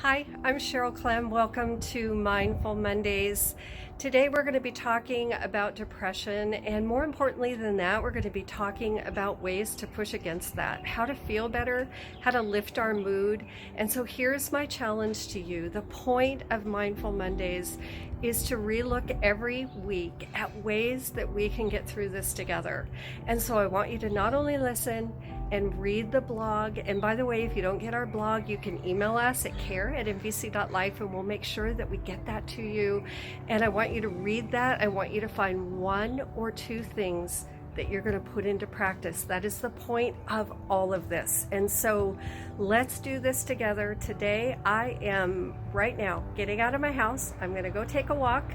Hi, I'm Cheryl Klem. Welcome to Mindful Mondays. Today we're going to be talking about depression, and more importantly than that, we're going to be talking about ways to push against that, how to feel better, how to lift our mood. And so here's my challenge to you. The point of Mindful Mondays is to relook every week at ways that we can get through this together. And so I want you to not only listen, and read the blog. And by the way, if you don't get our blog, you can email us at care@mvc.life and we'll make sure that we get that to you. And I want you to read that. I want you to find one or two things that you're going to put into practice. That is the point of all of this. And so let's do this together. Today, I am right now getting out of my house. I'm going to go take a walk.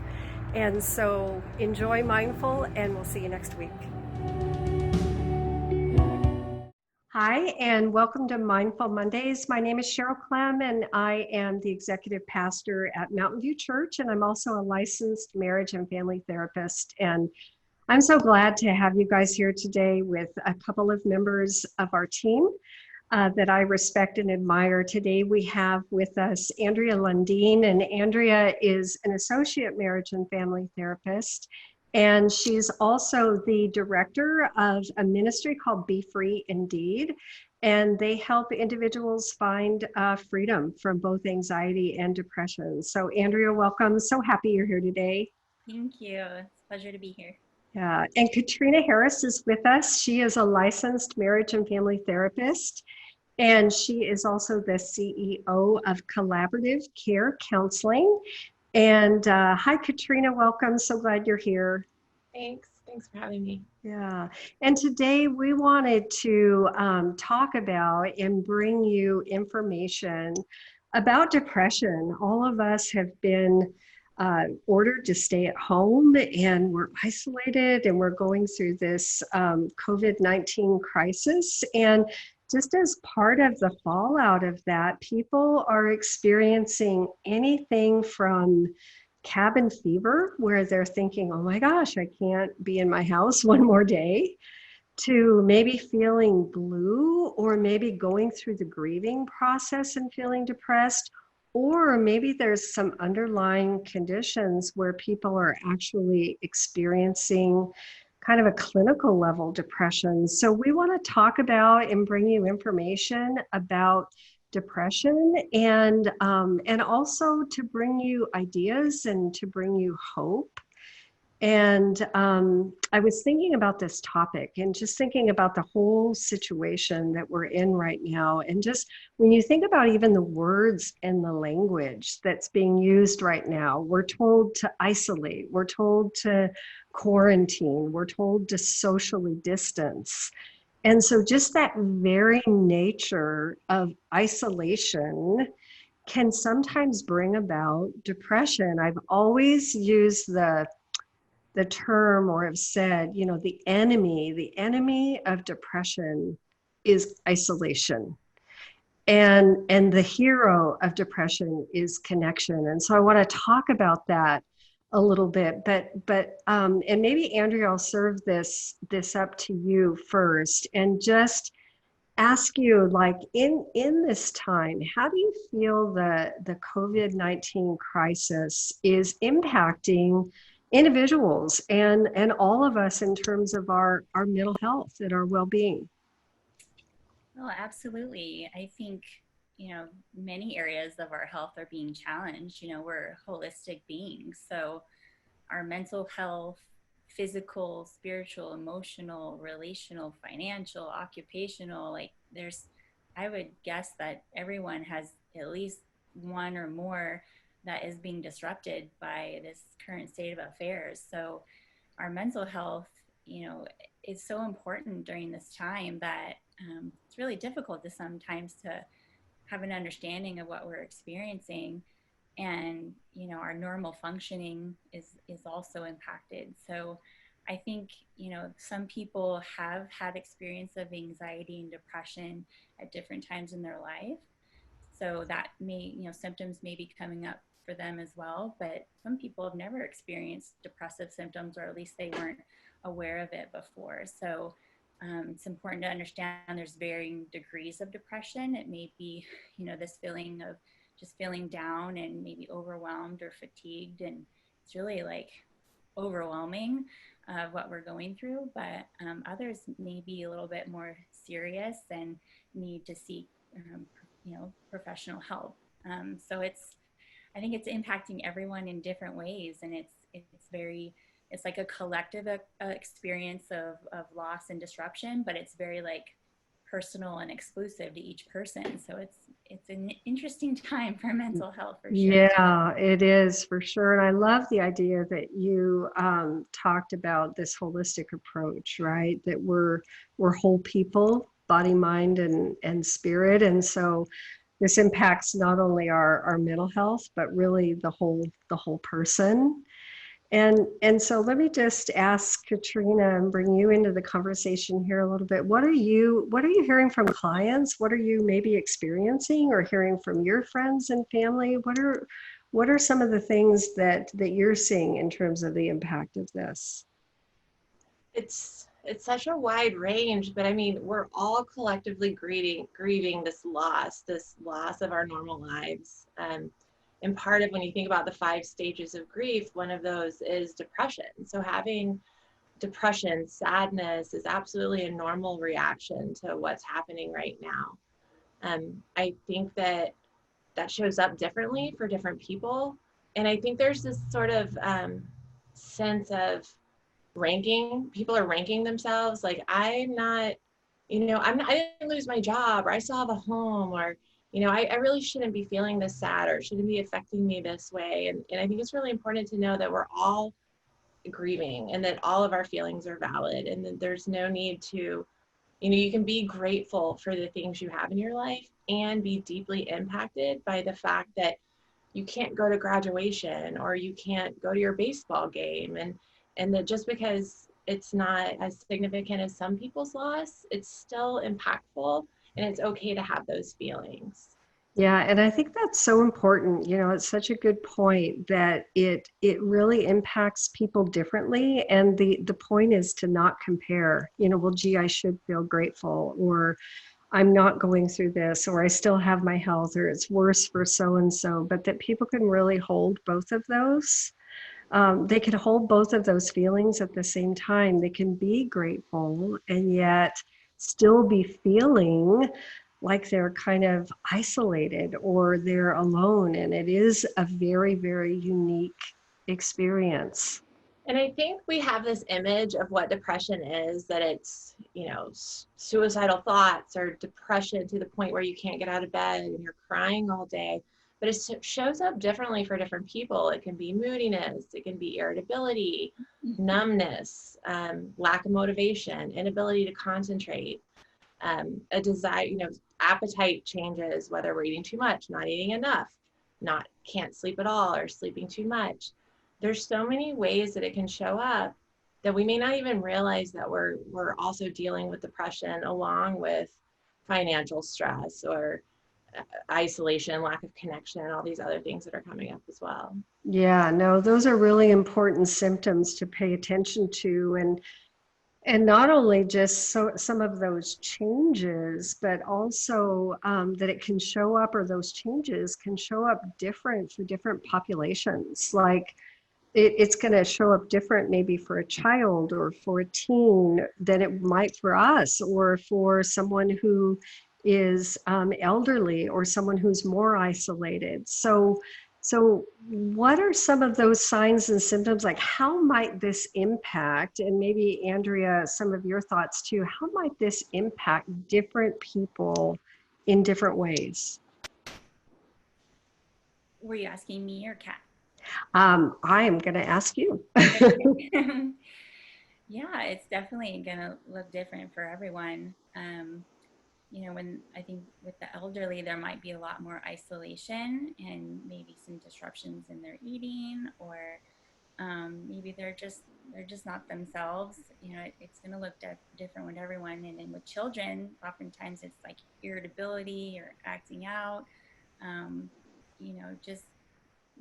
And so enjoy Mindful, and we'll see you next week. Hi, and welcome to Mindful Mondays. My name is Cheryl Klem, and I am the executive pastor at Mountain View Church, and I'm also a licensed marriage and family therapist. And I'm so glad to have you guys here today with a couple of members of our team that I respect and admire. Today we have with us Andrea Lundeen, and Andrea is an associate marriage and family therapist. And she's also the director of a ministry called Be Free Indeed. And they help individuals find freedom from both anxiety and depression. So, Andrea, welcome. So happy you're here today. Thank you. It's a pleasure to be here. Yeah. And Katrina Harris is with us. She is a licensed marriage and family therapist. And she is also the CEO of Collaborative Care Counseling. And hi, Katrina, welcome. So glad you're here. Thanks. Thanks for having me. Yeah. And today we wanted to talk about and bring you information about depression. All of us have been ordered to stay at home and we're isolated and we're going through this COVID-19 crisis. And just as part of the fallout of that, people are experiencing anything from cabin fever, where they're thinking, oh my gosh, I can't be in my house one more day, to maybe feeling blue, or maybe going through the grieving process and feeling depressed, or maybe there's some underlying conditions where people are actually experiencing kind of a clinical level depression. So we want to talk about and bring you information about depression, and also to bring you ideas and to bring you hope. And I was thinking about this topic and just thinking about the whole situation that we're in right now. And just when you think about even the words and the language that's being used right now, we're told to isolate, we're told to quarantine, we're told to socially distance. And so just that very nature of isolation can sometimes bring about depression. I've always used the term, or have said, you know, the enemy of depression is isolation. And the hero of depression is connection. And so I want to talk about that a little bit, but and maybe Andrea, I'll serve this up to you first, and just ask you, like, in this time, how do you feel the COVID-19 crisis is impacting individuals and all of us in terms of our mental health and our well-being? Oh, absolutely. I think, many areas of our health are being challenged. We're holistic beings. So our mental health, physical, spiritual, emotional, relational, financial, occupational, I would guess that everyone has at least one or more that is being disrupted by this current state of affairs. So our mental health, is so important during this time that it's really difficult to sometimes to have an understanding of what we're experiencing. And our normal functioning is also impacted. So I think some people have had experience of anxiety and depression at different times in their life, so that may, symptoms may be coming up for them as well. But some people have never experienced depressive symptoms, or at least they weren't aware of it before. So it's important to understand there's varying degrees of depression. It may be, this feeling of just feeling down and maybe overwhelmed or fatigued. And it's really like overwhelming what we're going through, but others may be a little bit more serious and need to seek, professional help. So I think it's impacting everyone in different ways, and it's like a collective experience of loss and disruption, but it's very like personal and exclusive to each person. So it's an interesting time for mental health for sure. Yeah, it is for sure. And I love the idea that you talked about this holistic approach, right? That we're whole people, body, mind, and spirit. And so this impacts not only our mental health, but really the whole person. And so let me just ask Katrina and bring you into the conversation here a little bit. What are you hearing from clients? What are you maybe experiencing or hearing from your friends and family? What are some of the things that you're seeing in terms of the impact of this? It's such a wide range, but I mean, we're all collectively grieving this loss of our normal lives. And part of, when you think about the 5 stages of grief, one of those is depression. So having depression, sadness is absolutely a normal reaction to what's happening right now. I think that shows up differently for different people. And I think there's this sort of sense of ranking. People are ranking themselves. Like, I'm not, I didn't lose my job, or I still have a home, or, I really shouldn't be feeling this sad, or it shouldn't be affecting me this way. And I think it's really important to know that we're all grieving, and that all of our feelings are valid, and that there's no need to, you can be grateful for the things you have in your life and be deeply impacted by the fact that you can't go to graduation, or you can't go to your baseball game, and that just because it's not as significant as some people's loss, it's still impactful, and it's okay to have those feelings. Yeah, and I think that's so important. It's such a good point that it really impacts people differently. And the point is to not compare, well, gee, I should feel grateful, or I'm not going through this, or I still have my health, or it's worse for so and so, but that people can really hold both of those. They can hold both of those feelings at the same time. They can be grateful and yet still be feeling like they're kind of isolated or they're alone. And it is a very, very unique experience. And I think we have this image of what depression is, that it's, suicidal thoughts or depression to the point where you can't get out of bed and you're crying all day. But it shows up differently for different people. It can be moodiness, it can be irritability, numbness, lack of motivation, inability to concentrate, a desire, appetite changes, whether we're eating too much, not eating enough, can't sleep at all, or sleeping too much. There's so many ways that it can show up that we may not even realize that we're also dealing with depression, along with financial stress or isolation, lack of connection, and all these other things that are coming up as well. Yeah, no, those are really important symptoms to pay attention to. And not only just some of those changes, but also that it can show up, or those changes can show up different for different populations. Like it's going to show up different maybe for a child or for a teen than it might for us, or for someone who is elderly, or someone who's more isolated. So what are some of those signs and symptoms? Like, how might this impact, and maybe Andrea, some of your thoughts too, how might this impact different people in different ways? Were you asking me or Kat? I am going to ask you. Yeah, it's definitely going to look different for everyone. When I think with the elderly, there might be a lot more isolation and maybe some disruptions in their eating, or maybe they're just not themselves. It's going to look different with everyone. And then with children, oftentimes it's like irritability or acting out, just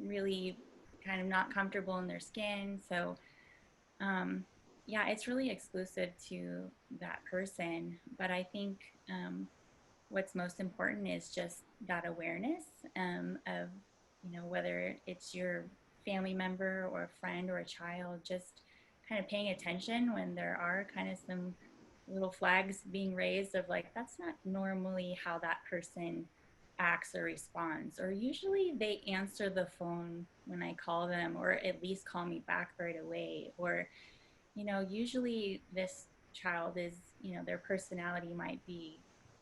really kind of not comfortable in their skin. So yeah, it's really exclusive to that person. But I think what's most important is just that awareness of, you know, whether it's your family member or a friend or a child, just kind of paying attention when there are kind of some little flags being raised of like, that's not normally how that person acts or responds. Or usually they answer the phone when I call them, or at least call me back right away. Or, you know, usually this child is, you know, their personality might be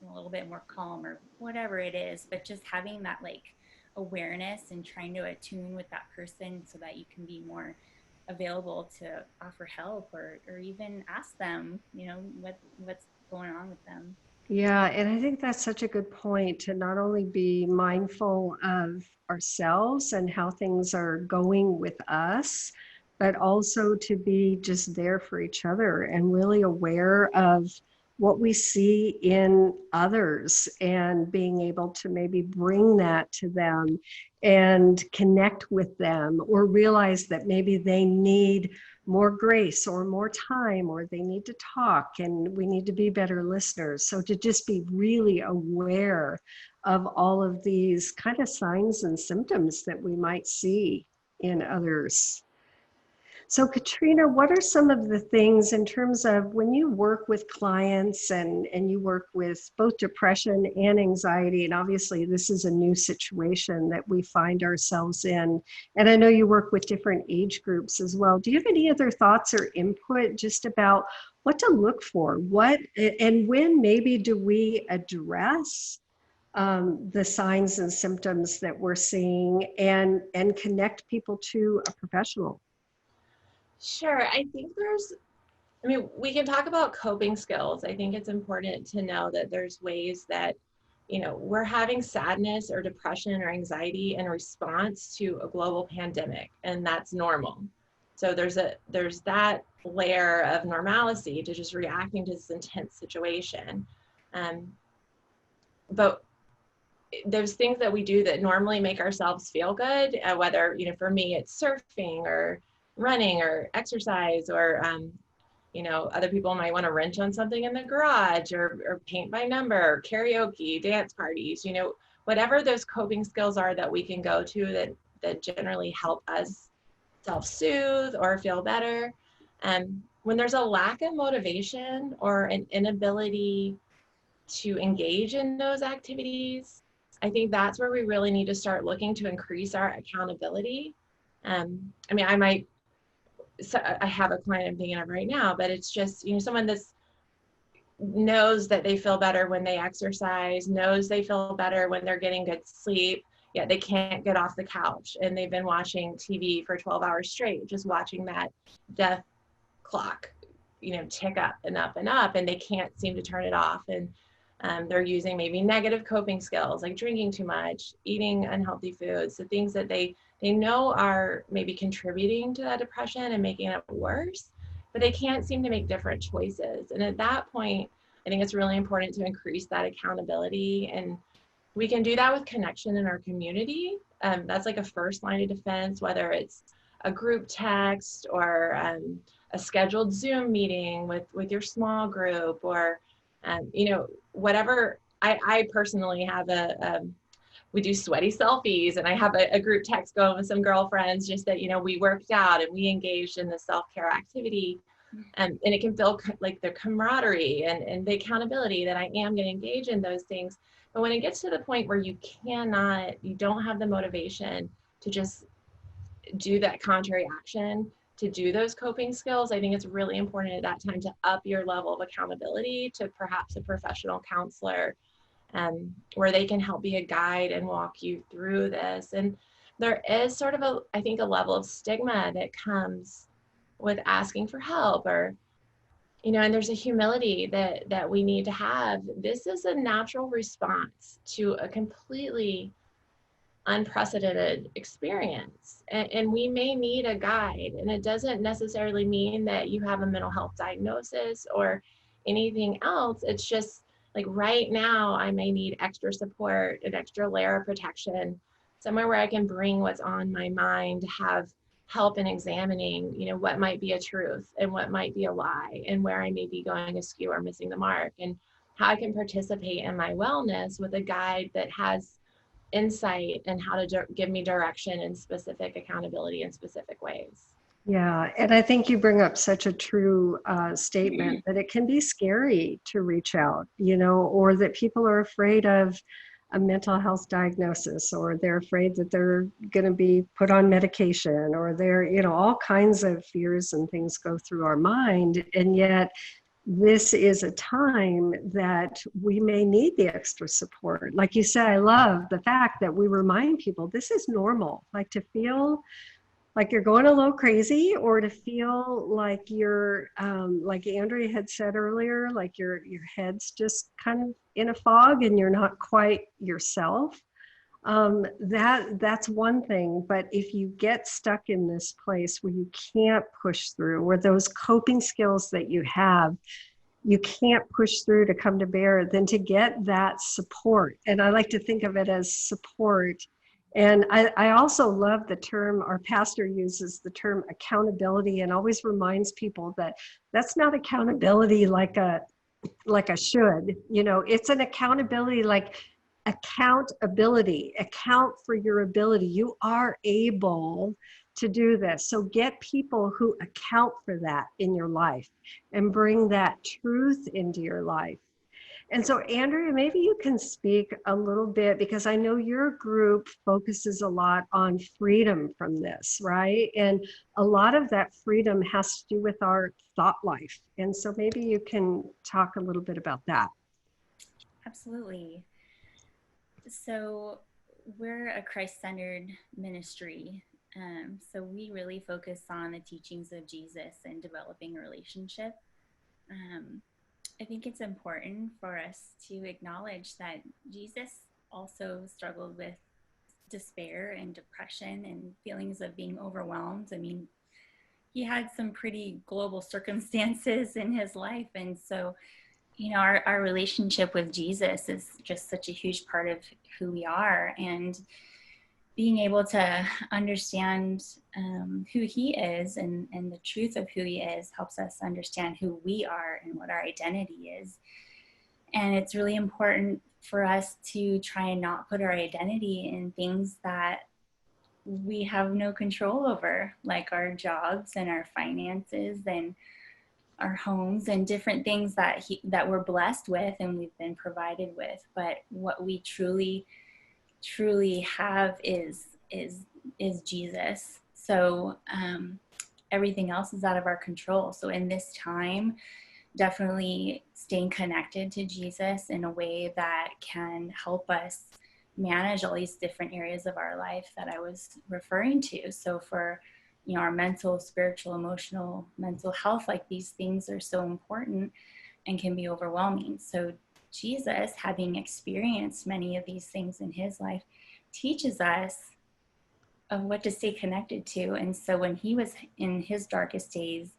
a little bit more calm or whatever it is, but just having that like awareness and trying to attune with that person so that you can be more available to offer help, or even ask them, you know, what's going on with them. Yeah, and I think that's such a good point to not only be mindful of ourselves and how things are going with us, but also to be just there for each other and really aware of what we see in others and being able to maybe bring that to them and connect with them, or realize that maybe they need more grace or more time, or they need to talk and we need to be better listeners. So to just be really aware of all of these kind of signs and symptoms that we might see in others. So Katrina, what are some of the things in terms of when you work with clients and you work with both depression and anxiety, and obviously this is a new situation that we find ourselves in, and I know you work with different age groups as well. Do you have any other thoughts or input just about what to look for? What and when maybe do we address the signs and symptoms that we're seeing and connect people to a professional? Sure. I think we can talk about coping skills. I think it's important to know that there's ways that, you know, we're having sadness or depression or anxiety in response to a global pandemic, and that's normal. So there's that layer of normalcy to just reacting to this intense situation. But there's things that we do that normally make ourselves feel good, whether, you know, for me, it's surfing or running or exercise, or, you know, other people might want to wrench on something in the garage, or paint by number, or karaoke, dance parties, you know, whatever those coping skills are that we can go to that generally help us self-soothe or feel better. When there's a lack of motivation or an inability to engage in those activities, I think that's where we really need to start looking to increase our accountability. I have a client I'm thinking of right now, but it's just, you know, someone that knows that they feel better when they exercise, knows they feel better when they're getting good sleep, yet they can't get off the couch. And they've been watching TV for 12 hours straight, just watching that death clock, you know, tick up and up and up, and they can't seem to turn it off. And they're using maybe negative coping skills like drinking too much, eating unhealthy foods, the things that they know are maybe contributing to that depression and making it worse, but they can't seem to make different choices. And at that point, I think it's really important to increase that accountability. And we can do that with connection in our community. That's like a first line of defense, whether it's a group text or a scheduled Zoom meeting with your small group, or you know, whatever. I personally have we do sweaty selfies, and I have a group text going with some girlfriends, just that, you know, we worked out and we engaged in the self-care activity, and it can feel like the camaraderie and the accountability that I am going to engage in those things. But when it gets to the point where you don't have the motivation to just do that contrary action, to do those coping skills, I think it's really important at that time to up your level of accountability to perhaps a professional counselor, where they can help be a guide and walk you through this. And there is sort of I think a level of stigma that comes with asking for help, or, you know, and there's a humility that we need to have. This is a natural response to a completely unprecedented experience, and we may need a guide. And it doesn't necessarily mean that you have a mental health diagnosis or anything else. It's just like right now I may need extra support, an extra layer of protection, somewhere where I can bring what's on my mind, have help in examining, you know, what might be a truth and what might be a lie, and where I may be going askew or missing the mark, and how I can participate in my wellness with a guide that has insight and how to give me direction and specific accountability in specific ways. Yeah, and I think you bring up such a true statement that it can be scary to reach out, or that people are afraid of a mental health diagnosis, or they're afraid that they're going to be put on medication, or they're, all kinds of fears and things go through our mind. And yet, this is a time that we may need the extra support. Like you said, I love the fact that we remind people this is normal, like to feel like you're going a little crazy, or to feel like you're like Andrea had said earlier, like your head's just kind of in a fog and you're not quite yourself. That's one thing. But if you get stuck in this place where you can't push through, where those coping skills that you have, you can't push through to come to bear, then to get that support. And I like to think of it as support. And I also love the term, our pastor uses the term accountability, and always reminds people that that's not accountability like a should, it's an accountability like accountability, account for your ability. You are able to do this. So get people who account for that in your life and bring that truth into your life. And so, Andrea, maybe you can speak a little bit, because I know your group focuses a lot on freedom from this, right? And a lot of that freedom has to do with our thought life. And so maybe you can talk a little bit about that. Absolutely. So we're a Christ-centered ministry. So we really focus on the teachings of Jesus and developing a relationship. I think it's important for us to acknowledge that Jesus also struggled with despair and depression and feelings of being overwhelmed. I mean, he had some pretty global circumstances in his life. And so, our relationship with Jesus is just such a huge part of who we are. And being able to understand who he is and the truth of who he is helps us understand who we are and what our identity is. And it's really important for us to try and not put our identity in things that we have no control over, like our jobs and our finances and our homes and different things that we're blessed with and we've been provided with. But what we truly have is Jesus. So everything else is out of our control. So in this time, definitely staying connected to Jesus in a way that can help us manage all these different areas of our life that I was referring to. So for our mental, spiritual, emotional, mental health, like these things are so important and can be overwhelming. So Jesus, having experienced many of these things in his life, teaches us of what to stay connected to. And so when he was in his darkest days,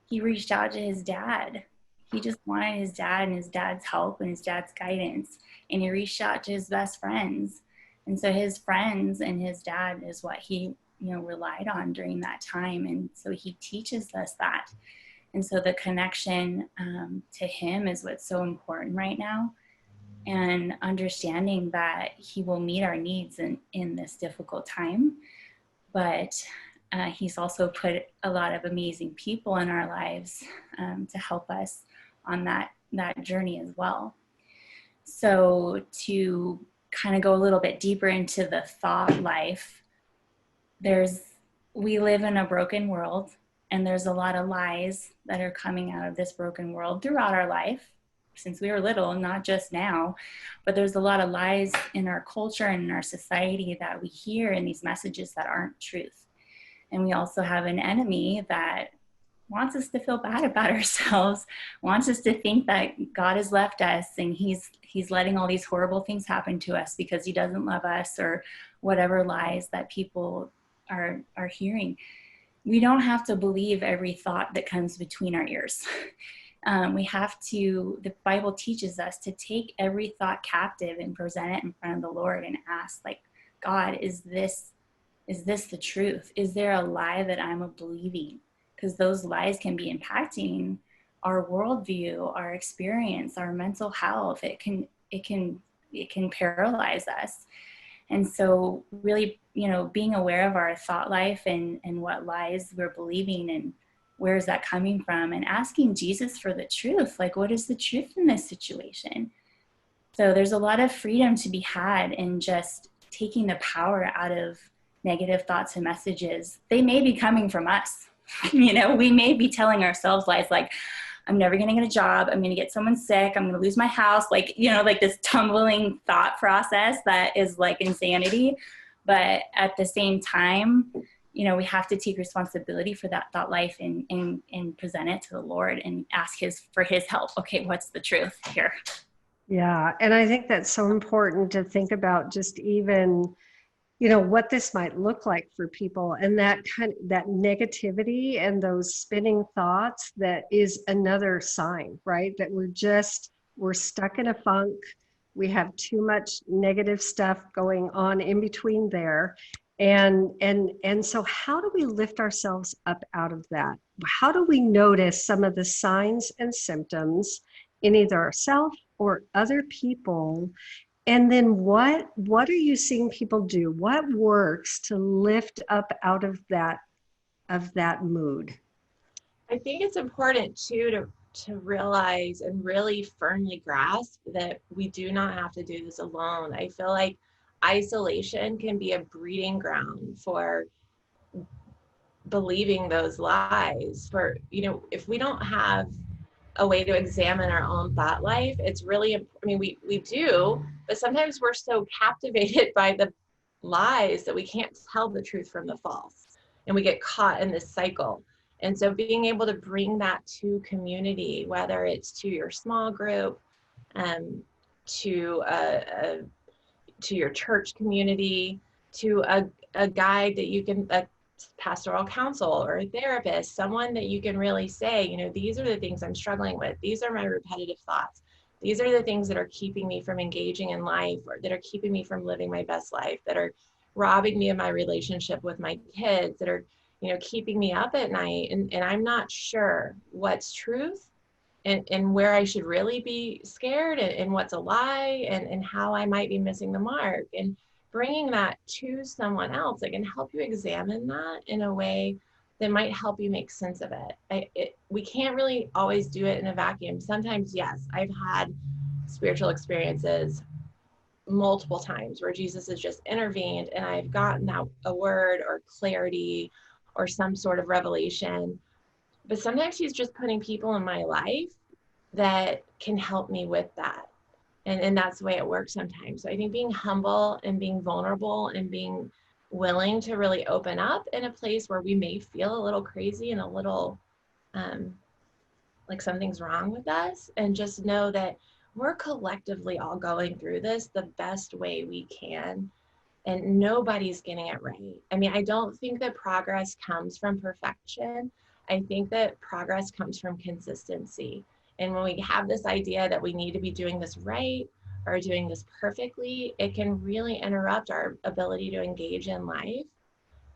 he reached out to his dad. He just wanted his dad and his dad's help and his dad's guidance. And he reached out to his best friends. And so his friends and his dad is what he, relied on during that time. And so he teaches us that. And so the connection to him is what's so important right now. And understanding that he will meet our needs in this difficult time. But he's also put a lot of amazing people in our lives to help us on that journey as well. So to kind of go a little bit deeper into the thought life, we live in a broken world, and there's a lot of lies that are coming out of this broken world throughout our life since we were little, not just now, but there's a lot of lies in our culture and in our society that we hear in these messages that aren't truth. And we also have an enemy that wants us to feel bad about ourselves, wants us to think that God has left us and he's letting all these horrible things happen to us because he doesn't love us, or whatever lies that people are hearing. We don't have to believe every thought that comes between our ears. The Bible teaches us to take every thought captive and present it in front of the Lord and ask, like, God, is this the truth? Is there a lie that I'm believing? Because those lies can be impacting our worldview, our experience, our mental health. It can paralyze us. And so really, being aware of our thought life and what lies we're believing and where is that coming from, and asking Jesus for the truth. Like, what is the truth in this situation? So there's a lot of freedom to be had in just taking the power out of negative thoughts and messages. They may be coming from us. We may be telling ourselves lies like, I'm never going to get a job. I'm going to get someone sick. I'm going to lose my house. Like, like this tumbling thought process that is like insanity. But at the same time, we have to take responsibility for that thought life and present it to the Lord and ask for his help. Okay, what's the truth here? Yeah. And I think that's so important to think about, just even, what this might look like for people, and that negativity and those spinning thoughts, that is another sign, right? That we're stuck in a funk. We have too much negative stuff going on in between there. And so how do we lift ourselves up out of that? How do we notice some of the signs and symptoms in either ourselves or other people? And then what are you seeing people do? What works to lift up out of that mood? I think it's important too to realize and really firmly grasp that we do not have to do this alone. I feel like isolation can be a breeding ground for believing those lies. For, if we don't have a way to examine our own thought life, it's really, we do, but sometimes we're so captivated by the lies that we can't tell the truth from the false, and we get caught in this cycle. And so being able to bring that to community, whether it's to your small group, to your church community, to a guide that you can, a pastoral counsel or a therapist, someone that you can really say, these are the things I'm struggling with. These are my repetitive thoughts. These are the things that are keeping me from engaging in life, or that are keeping me from living my best life, that are robbing me of my relationship with my kids, that are, keeping me up at night. And I'm not sure what's truth and where I should really be scared, and what's a lie, and how I might be missing the mark. And bringing that to someone else that can help you examine that in a way that might help you make sense of it. We can't really always do it in a vacuum. Sometimes, yes, I've had spiritual experiences multiple times where Jesus has just intervened and I've gotten out a word or clarity or some sort of revelation. But sometimes he's just putting people in my life that can help me with that. And that's the way it works sometimes. So I think being humble and being vulnerable and being willing to really open up in a place where we may feel a little crazy and a little like something's wrong with us, and just know that we're collectively all going through this the best way we can, and nobody's getting it right. I don't think that progress comes from perfection. I think that progress comes from consistency. And when we have this idea that we need to be doing this right or doing this perfectly, it can really interrupt our ability to engage in life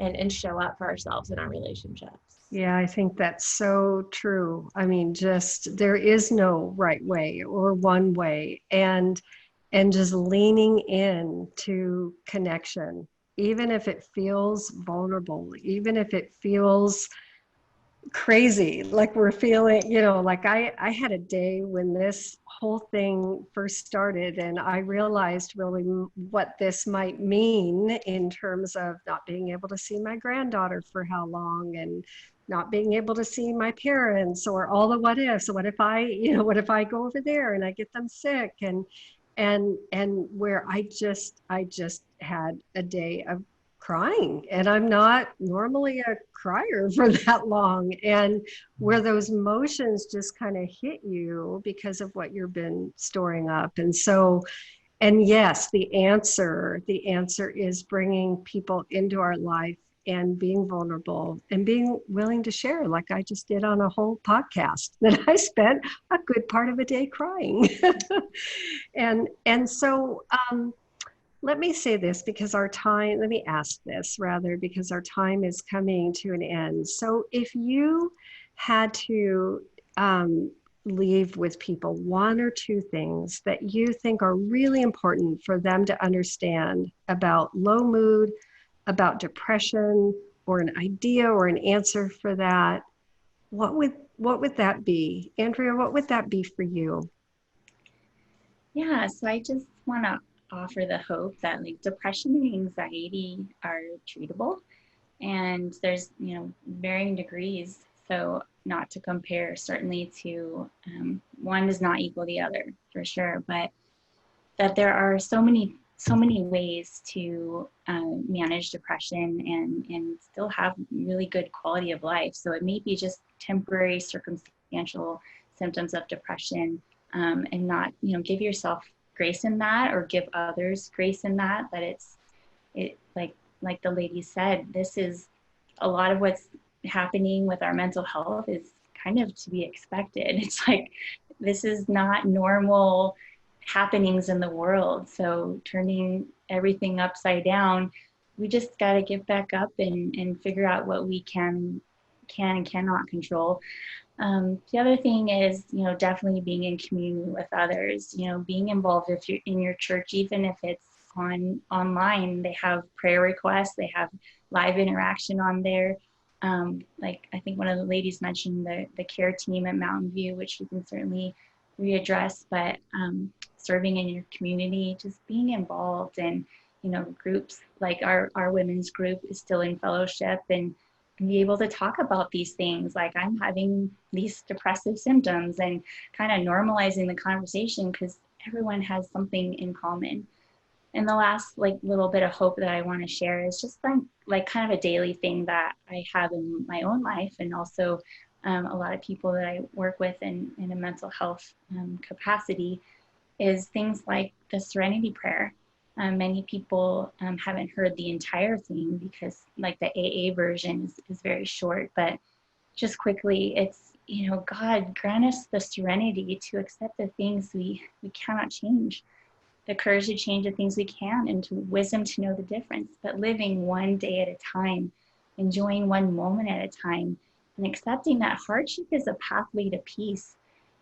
and show up for ourselves in our relationships. Yeah, I think that's so true. Just there is no right way or one way, and just leaning in to connection, even if it feels vulnerable, even if it feels crazy, like we're feeling, like I had a day when this whole thing first started, and I realized really what this might mean in terms of not being able to see my granddaughter for how long, and not being able to see my parents, or all the what ifs. So what if I go over there and I get them sick, and where I just had a day of crying, and I'm not normally a crier for that long, and where those emotions just kind of hit you because of what you've been storing up. And so, and yes, the answer is bringing people into our life and being vulnerable and being willing to share, like I just did on a whole podcast that I spent a good part of a day crying. and so let me say this, because let me ask this rather, because our time is coming to an end. So if you had to leave with people one or two things that you think are really important for them to understand about low mood, about depression, or an idea or an answer for that, what would that be? Andrea, what would that be for you? Yeah, so I just want to offer the hope that like depression and anxiety are treatable, and there's varying degrees. So not to compare certainly to one does not equal the other for sure, but that there are so many ways to manage depression and still have really good quality of life. So it may be just temporary circumstantial symptoms of depression, and not give yourself grace in that, or give others grace in that. That it like the lady said, this is a lot of what's happening with our mental health is kind of to be expected. It's like this is not normal happenings in the world. So turning everything upside down, we just got to get back up and figure out what we can and cannot control. The other thing is, definitely being in community with others, being involved if you're in your church, even if it's online, they have prayer requests, they have live interaction on there. Like I think one of the ladies mentioned the care team at Mountain View, which you can certainly readdress, but serving in your community, just being involved, and groups like our women's group is still in fellowship, and be able to talk about these things, like I'm having these depressive symptoms, and kind of normalizing the conversation because everyone has something in common. And the last little bit of hope that I want to share is just like kind of a daily thing that I have in my own life, and also a lot of people that I work with in a mental health capacity, is things like the Serenity Prayer. Many people haven't heard the entire thing because like the AA version is very short, but just quickly, it's, God grant us the serenity to accept the things we cannot change, the courage to change the things we can, and to wisdom to know the difference, but living one day at a time, enjoying one moment at a time, and accepting that hardship is a pathway to peace,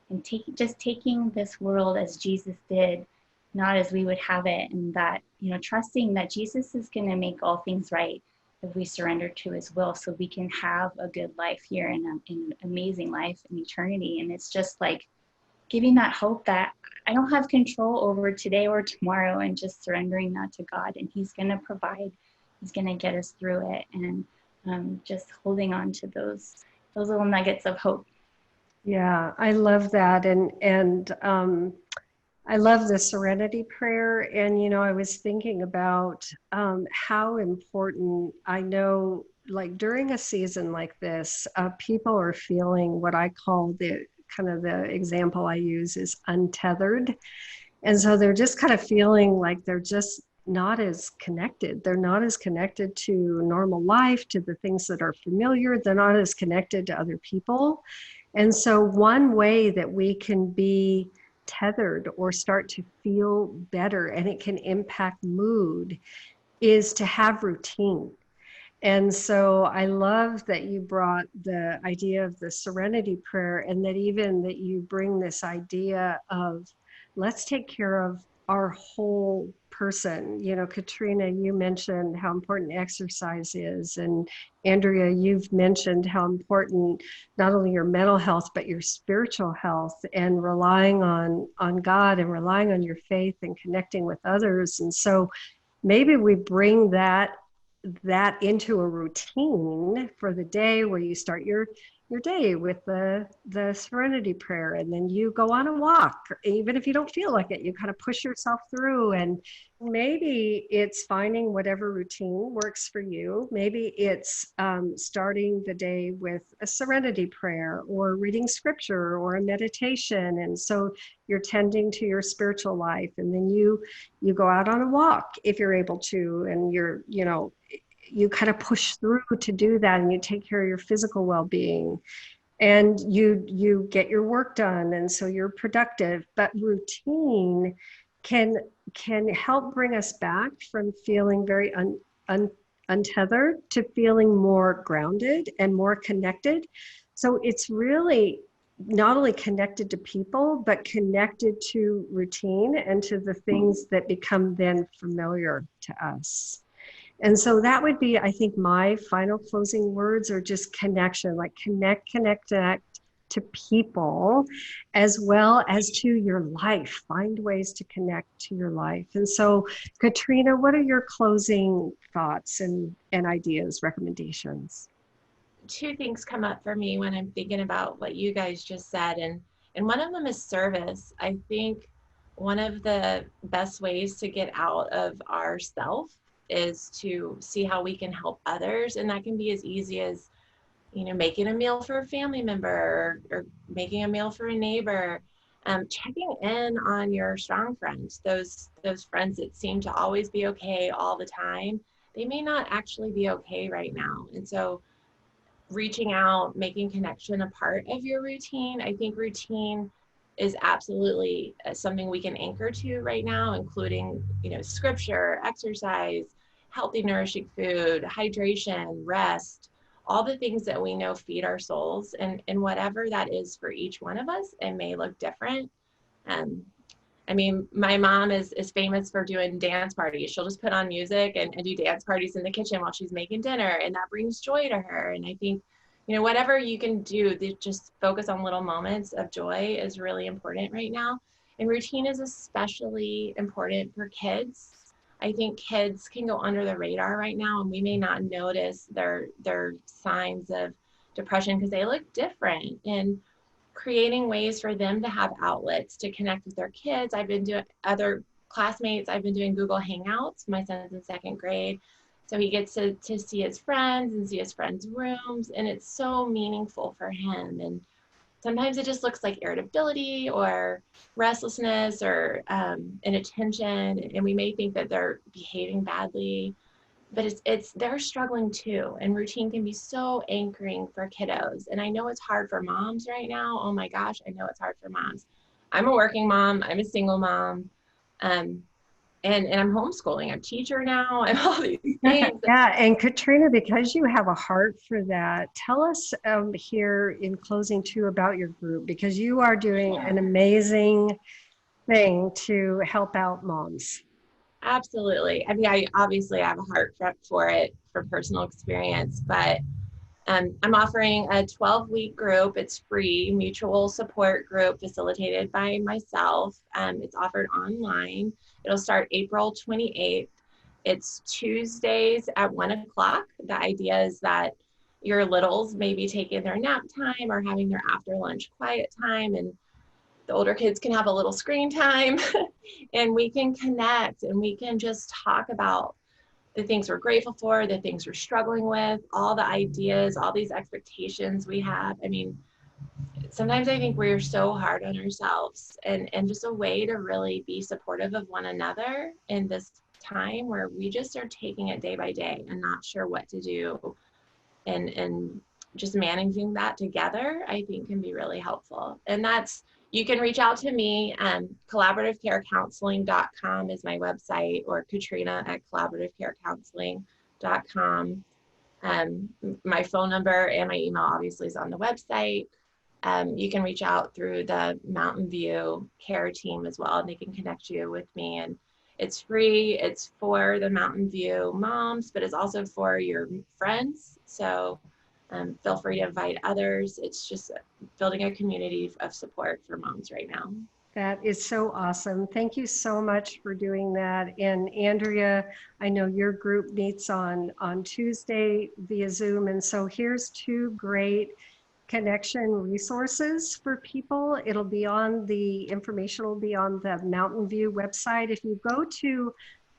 and just taking this world as Jesus did, not as we would have it, and that, trusting that Jesus is going to make all things right if we surrender to his will, so we can have a good life here and an amazing life in eternity. And it's just like giving that hope that I don't have control over today or tomorrow, and just surrendering that to God, and he's going to provide, he's going to get us through it, and just holding on to those little nuggets of hope. Yeah, I love that. And I love the Serenity Prayer. And, I was thinking about how important, I know, like during a season like this, people are feeling what I call the example I use is untethered. And so they're just kind of feeling like they're just not as connected. They're not as connected to normal life, to the things that are familiar. They're not as connected to other people. And so one way that we can be tethered or start to feel better, and it can impact mood, is to have routine. And so I love that you brought the idea of the Serenity Prayer, and that even that you bring this idea of let's take care of our whole person. Katrina, you mentioned how important exercise is, and Andrea, you've mentioned how important not only your mental health but your spiritual health, and relying on God, and relying on your faith, and connecting with others. And so maybe we bring that into a routine for the day, where you start your day with the Serenity Prayer, and then you go on a walk. Even if you don't feel like it, you kind of push yourself through. And maybe it's finding whatever routine works for you. Maybe it's starting the day with a Serenity Prayer, or reading scripture, or a meditation. And so you're tending to your spiritual life, and then you go out on a walk if you're able to, and you kind of push through to do that, and you take care of your physical well-being, and you get your work done, and so you're productive. But routine can help bring us back from feeling very untethered to feeling more grounded and more connected. So it's really not only connected to people, but connected to routine and to the things that become then familiar to us. And so that would be, I think, my final closing words are just connection, like connect to people as well as to your life. Find ways to connect to your life. And so, Katrina, what are your closing thoughts and ideas, recommendations? Two things come up for me when I'm thinking about what you guys just said, and one of them is service. I think one of the best ways to get out of ourself is to see how we can help others, and that can be as easy as, you know, making a meal for a family member or making a meal for a neighbor. Checking in on your strong friends, those friends that seem to always be okay all the time, they may not actually be okay right now. And so reaching out, making connection a part of your routine. I think routine is absolutely something we can anchor to right now, including, you know, scripture, exercise, healthy, nourishing food, hydration, rest, all the things that we know feed our souls. And whatever that is for each one of us, it may look different. I mean, my mom is famous for doing dance parties. She'll just put on music and do dance parties in the kitchen while she's making dinner, and that brings joy to her. And I think, you know, whatever you can do to just focus on little moments of joy is really important right now. And routine is especially important for kids. I think kids can go under the radar right now, and we may not notice their signs of depression because they look different. And creating ways for them to have outlets to connect with their kids. I've been doing other classmates. I've been doing Google Hangouts. My son's in second grade. So he gets to see his friends and see his friends' rooms. And it's so meaningful for him. And sometimes it just looks like irritability or restlessness or inattention. And we may think that they're behaving badly, but it's they're struggling too. And routine can be so anchoring for kiddos. And I know it's hard for moms right now. Oh my gosh, I know it's hard for moms. I'm a working mom. I'm a single mom. And I'm homeschooling. I'm a teacher now. I'm all these things. Yeah, and Katrina, because you have a heart for that, tell us here in closing too about your group, because you are doing an amazing thing to help out moms. Absolutely. I mean, I obviously have a heart for it from personal experience, but I'm offering a 12-week group. It's free, mutual support group facilitated by myself. It's offered online. It'll start April 28th. It's Tuesdays at 1 o'clock. The idea is that your littles may be taking their nap time or having their after lunch quiet time, and the older kids can have a little screen time and we can connect and we can just talk about the things we're grateful for, the things we're struggling with, all the ideas, all these expectations we have. I mean, sometimes I think we're so hard on ourselves, and just a way to really be supportive of one another in this time where we just are taking it day by day and not sure what to do, and just managing that together, I think can be really helpful. And that's, you can reach out to me. Collaborativecarecounseling.com is my website, or Katrina at collaborativecarecounseling.com. My phone number and my email obviously is on the website. You can reach out through the Mountain View care team as well, and they can connect you with me. And it's free. It's for the Mountain View moms, but it's also for your friends. So feel free to invite others. It's just building a community of support for moms right now. That is so awesome. Thank you so much for doing that. And Andrea, I know your group meets on Tuesday via Zoom. And so here's two great connection resources for people. It'll be on the information will be on the Mountain View website. If you go to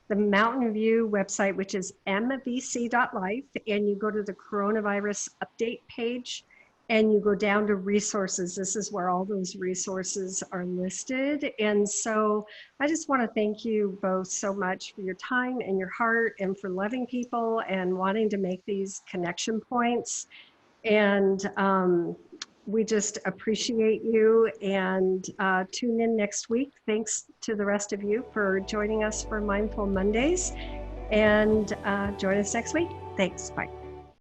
the Mountain View website, which is mvc.life, and you go to the coronavirus update page and you go down to resources, this is where all those resources are listed. And so I just want to thank you both so much for your time and your heart, and for loving people and wanting to make these connection points. And we just appreciate you, and tune in next week. Thanks to the rest of you for joining us for Mindful Mondays, and join us next week. Thanks, bye.